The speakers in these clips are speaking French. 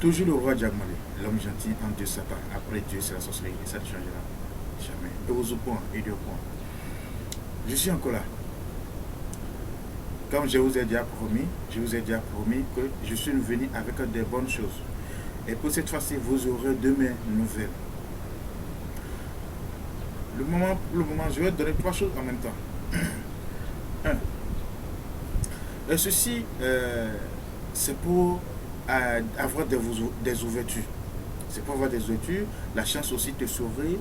Toujours le roi Djagmali, l'homme gentil en Dieu Satan. Après Dieu, c'est la sorcellerie et ça ne changera jamais. Et aux points et deux points. Je suis encore là. Comme je vous ai déjà promis que je suis venu avec des bonnes choses. Et pour cette fois-ci, vous aurez de mes nouvelles. Le moment, je vais donner trois choses en même temps. Un. Et ceci, c'est pour avoir des ouvertures. C'est pour avoir des ouvertures. La chance aussi de sauver.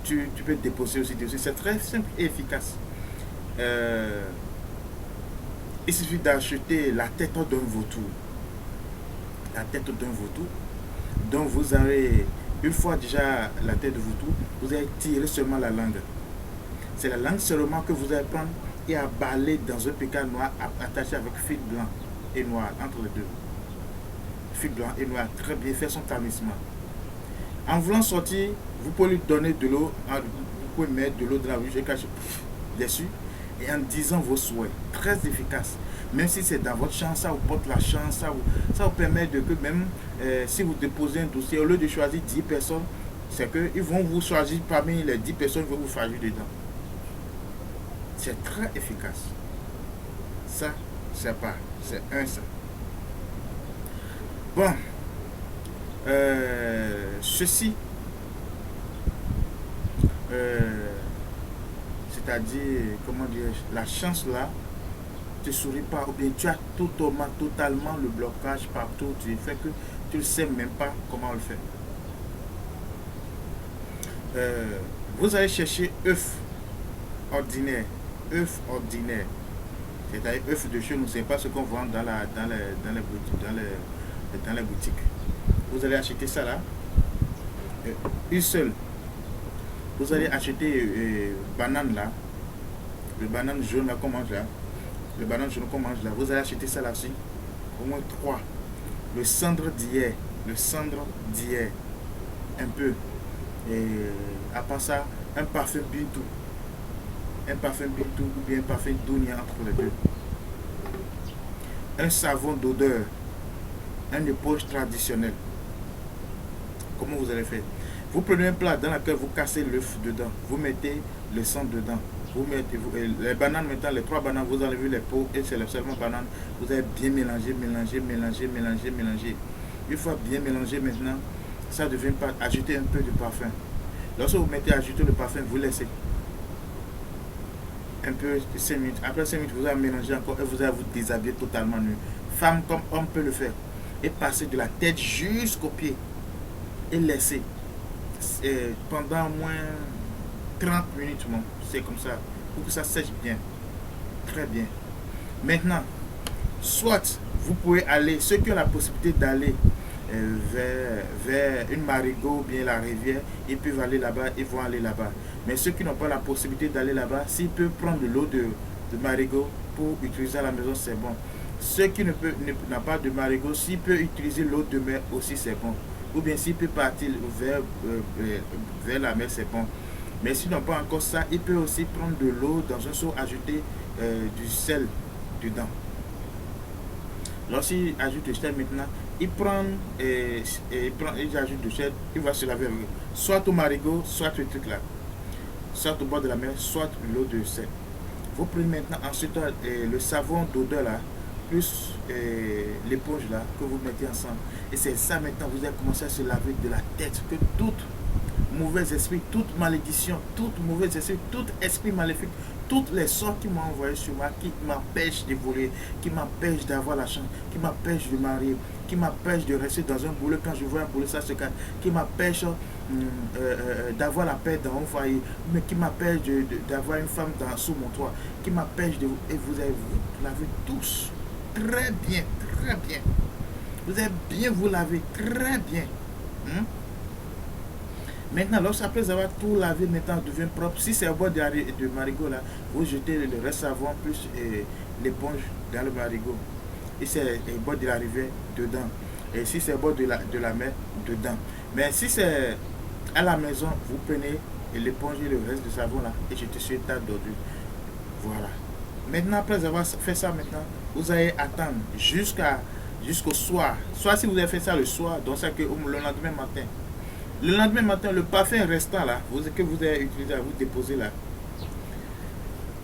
Tu peux te déposer aussi dessus. C'est très simple et efficace. Il suffit d'acheter la tête d'un vautour. La tête d'un vautour. Donc vous avez, une fois déjà la tête de vautour, vous allez tirer seulement la langue. C'est la langue seulement que vous allez prendre et aballer dans un pécan noir attaché avec fil blanc et noir, entre les deux. Fil blanc et noir, très bien, faire son tamisement. En voulant sortir, vous pouvez lui donner de l'eau, vous pouvez mettre de l'eau dans la bouche et cacher dessus, et en disant vos souhaits, très efficace. Même si c'est dans votre champ, ça vous porte la chance, ça vous permet de que même si vous déposez un dossier, au lieu de choisir 10 personnes, c'est qu'ils vont vous choisir parmi les 10 personnes, ils vont vous choisir dedans. C'est très efficace. Ça, c'est pas. C'est un ça. Bon. Ceci. C'est-à-dire, comment dirais-je, la chance là, tu ne souris pas, ou bien tu as totalement le blocage partout, tu fais que tu ne sais même pas comment le faire. Vous allez chercher œufs ordinaires. œufs ordinaires, c'est-à-dire œufs de chez nous, c'est pas ce qu'on vend dans les boutiques. Vous allez acheter ça là, une seule. Vous allez acheter banane là, le banane jaune là qu'on mange là, le banane jaune qu'on mange là. Vous allez acheter ça là aussi, au moins 3. Le cendre d'hier, un peu. Et à part ça, un parfum bintou. Un parfum bintou ou bien un parfum dounia entre les deux. Un savon d'odeur. Un éponge traditionnel. Comment vous allez faire? Vous prenez un plat dans lequel vous cassez l'œuf dedans. Vous mettez le sang dedans. Vous mettez les bananes maintenant, les 3 bananes, vous enlevez les peaux et c'est seulement banane. Vous allez bien mélanger. Une fois bien mélangé maintenant, ça devient pas. Ajoutez un peu de parfum. Lorsque vous mettez ajouter le parfum, vous laissez un peu 5 minutes. Après 5 minutes, vous allez mélanger encore et vous allez vous déshabiller totalement nu. Femme comme homme peut le faire. Et passer de la tête jusqu'aux pieds. Et laisser pendant au moins 30 minutes. C'est comme ça. Pour que ça sèche bien. Très bien. Maintenant, soit vous pouvez aller, ceux qui ont la possibilité d'aller vers une marigot ou bien la rivière, ils peuvent aller là-bas, ils vont aller là-bas. Mais ceux qui n'ont pas la possibilité d'aller là-bas, s'ils peuvent prendre de l'eau de marigot pour utiliser à la maison, c'est bon. Ceux qui n'ont pas de marigot, s'ils peuvent utiliser l'eau de mer aussi, c'est bon. Ou bien s'ils peuvent partir vers la mer, c'est bon. Mais s'ils n'ont pas encore ça, ils peuvent aussi prendre de l'eau dans un seau, ajouter du sel dedans. Lorsqu'il ajoute du sel maintenant, il ajoute du sel, il va se laver avec. Soit au marigot, soit le truc là. Soit au bord de la mer, soit l'eau de sel. Vous prenez maintenant ensuite le savon d'odeur là, plus l'éponge là, que vous mettez ensemble. Et c'est ça maintenant, vous allez commencer à se laver de la tête, que toute mauvais esprit, toute malédiction, toute mauvais esprit, tout esprit maléfique, toutes les sorts qui m'ont envoyé sur moi, qui m'empêchent de voler, qui m'empêchent d'avoir la chance, qui m'empêchent de marier, qui m'empêchent de rester dans un boulot quand je vois un boulot, ça se casse, qui m'empêchent d'avoir la paix dans mon foyer, mais qui m'empêchent d'avoir une femme sous mon toit, qui m'empêchent de... Et vous allez vous laver tous, très bien, très bien. Vous allez bien vous laver, très bien. Maintenant, après avoir tout lavé, maintenant devient propre. Si c'est au bord de marigot là, vous jetez le reste savon plus l'éponge dans le marigot. Et c'est au bord de la rivière, dedans. Et si c'est au bord de la mer, dedans. Mais si c'est à la maison, vous prenez l'éponge et le reste de savon là et jetez sur le tas d'ordures. Voilà. Maintenant, après avoir fait ça, maintenant, vous allez attendre jusqu'à jusqu'au soir. Soit si vous avez fait ça le soir, donc ça que le lendemain matin. Le lendemain matin, le parfum restant là, que vous avez utilisé à vous déposer là,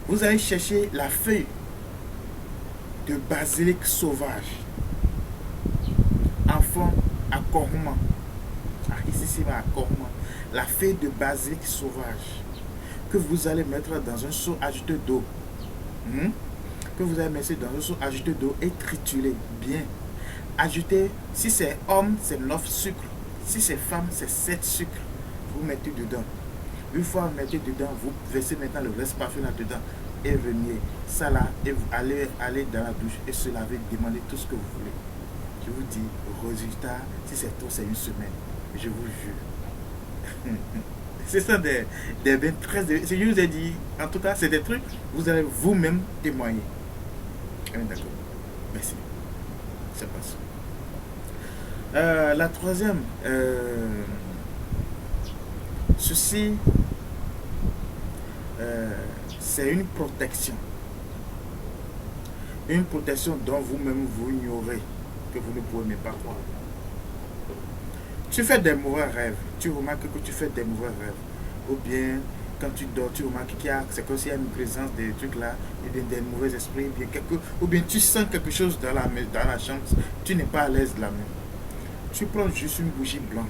vous allez chercher la feuille de basilic sauvage en forme à cornement. Ah, ici, c'est à cornement. La feuille de basilic sauvage que vous allez mettre dans un seau ajouté d'eau. Que vous allez mettre dans un seau ajouté d'eau et triturer bien. Ajoutez, si c'est homme, c'est 9 sucres. Si c'est femme, c'est 7 sucres. Vous mettez dedans. Une fois vous mettez dedans, vous versez maintenant le reste parfum là-dedans et remuez ça là et vous allez dans la douche et se laver, demandez tout ce que vous voulez. Je vous dis, résultat, si c'est tout, c'est une semaine. Je vous jure. C'est ça des bains très... Je vous ai dit, en tout cas, c'est des trucs, vous allez vous-même témoigner. D'accord. Merci. Ça passe. La troisième, ceci, c'est une protection. Une protection dont vous-même vous ignorez, que vous ne pouvez même pas croire. Tu fais des mauvais rêves, tu remarques que tu fais des mauvais rêves. Ou bien, quand tu dors, tu remarques qu'il y a, c'est comme s'il y a une présence des trucs là, et bien des mauvais esprits, ou bien tu sens quelque chose dans la chambre, tu n'es pas à l'aise là même. Tu prends juste une bougie blanche.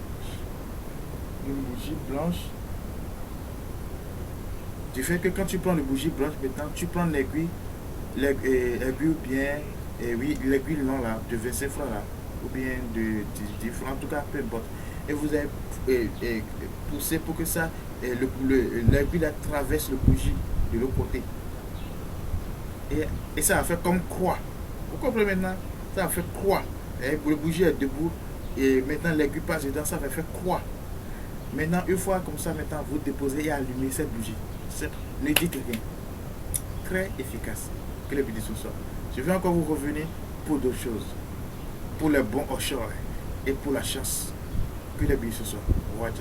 Une bougie blanche. Du fait que quand tu prends une bougie blanche, maintenant, tu prends l'aiguille ou bien, oui, l'aiguille long là, de 25 francs là, ou bien de 10 francs, en tout cas, peu importe. Et vous avez poussé pour que ça, l'aiguille là traverse le bougie de l'autre côté. Et ça a fait comme croix. Vous comprenez maintenant? Ça a fait croix. Et le bougie est debout. Et maintenant l'aiguille passe dedans, ça va faire croix. Maintenant, une fois comme ça, maintenant vous déposez et allumez cette bougie. Ne dites rien. Très efficace. Que les bénédictions soient. Je vais encore vous revenir pour d'autres choses. Pour le bon offshore et pour la chance. Que les bénédictions soient. Au revoir.